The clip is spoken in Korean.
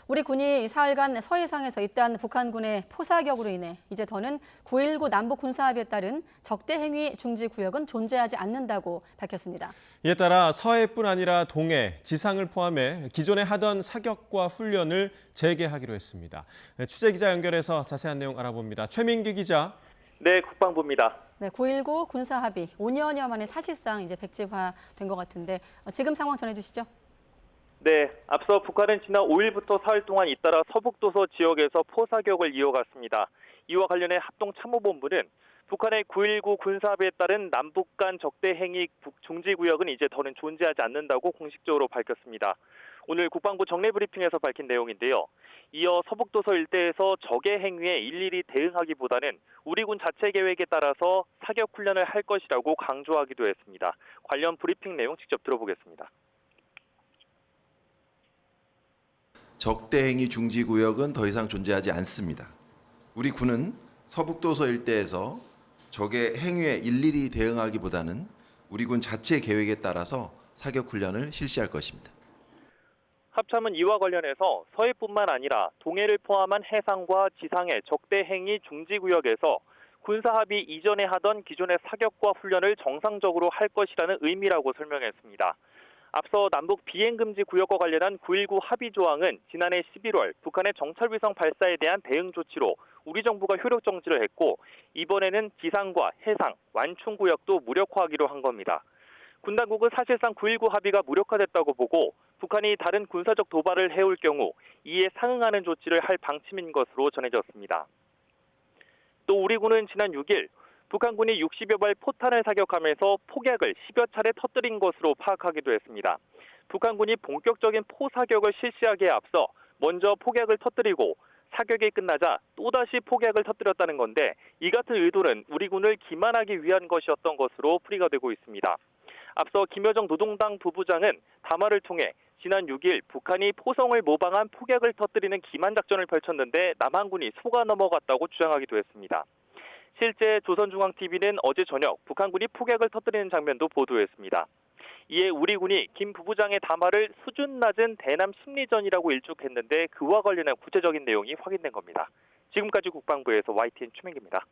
우리 군이 사흘간 서해상에서 잇따른 북한군의 포사격으로 인해 이제 더는 9.19 남북 군사합의에 따른 적대 행위 중지 구역은 존재하지 않는다고 밝혔습니다. 이에 따라 서해뿐 아니라 동해, 지상을 포함해 기존에 하던 사격과 훈련을 재개하기로 했습니다. 취재 기자 연결해서 자세한 내용 알아봅니다. 최민기 기자. 네, 국방부입니다. 네, 9.19 군사합의 5년여 만에 사실상 이제 백지화된 것 같은데 지금 상황 전해주시죠. 네, 앞서 북한은 지난 5일부터 사흘 동안 잇따라 서북도서 지역에서 포사격을 이어갔습니다. 이와 관련해 합동참모본부는 북한의 9.19 군사합의에 따른 남북 간 적대 행위 중지 구역은 이제 더는 존재하지 않는다고 공식적으로 밝혔습니다. 오늘 국방부 정례 브리핑에서 밝힌 내용인데요. 이어 서북도서 일대에서 적의 행위에 일일이 대응하기보다는 우리 군 자체 계획에 따라서 사격 훈련을 할 것이라고 강조하기도 했습니다. 관련 브리핑 내용 직접 들어보겠습니다. 적대 행위 중지 구역은 더 이상 존재하지 않습니다. 우리 군은 서북도서 일대에서 적의 행위에 일일이 대응하기보다는 우리 군 자체 계획에 따라서 사격 훈련을 실시할 것입니다. 합참은 이와 관련해서 서해뿐만 아니라 동해를 포함한 해상과 지상의 적대 행위 중지 구역에서 군사합의 이전에 하던 기존의 사격과 훈련을 정상적으로 할 것이라는 의미라고 설명했습니다. 앞서 남북 비행금지 구역과 관련한 9.19 합의 조항은 지난해 11월 북한의 정찰위성 발사에 대한 대응 조치로 우리 정부가 효력 정지를 했고 이번에는 지상과 해상, 완충 구역도 무력화하기로 한 겁니다. 군 당국은 사실상 9.19 합의가 무력화됐다고 보고 북한이 다른 군사적 도발을 해올 경우 이에 상응하는 조치를 할 방침인 것으로 전해졌습니다. 또 우리 군은 지난 6일 북한군이 60여 발 포탄을 사격하면서 폭약을 10여 차례 터뜨린 것으로 파악하기도 했습니다. 북한군이 본격적인 포사격을 실시하기에 앞서 먼저 폭약을 터뜨리고 사격이 끝나자 또다시 폭약을 터뜨렸다는 건데 이 같은 의도는 우리 군을 기만하기 위한 것이었던 것으로 풀이가 되고 있습니다. 앞서 김여정 노동당 부부장은 담화를 통해 지난 6일 북한이 포성을 모방한 폭약을 터뜨리는 기만작전을 펼쳤는데 남한군이 속아 넘어갔다고 주장하기도 했습니다. 실제 조선중앙TV는 어제 저녁 북한군이 폭약을 터뜨리는 장면도 보도했습니다. 이에 우리 군이 김 부부장의 담화를 수준 낮은 대남 심리전이라고 일축했는데 그와 관련한 구체적인 내용이 확인된 겁니다. 지금까지 국방부에서 YTN 최민기입니다.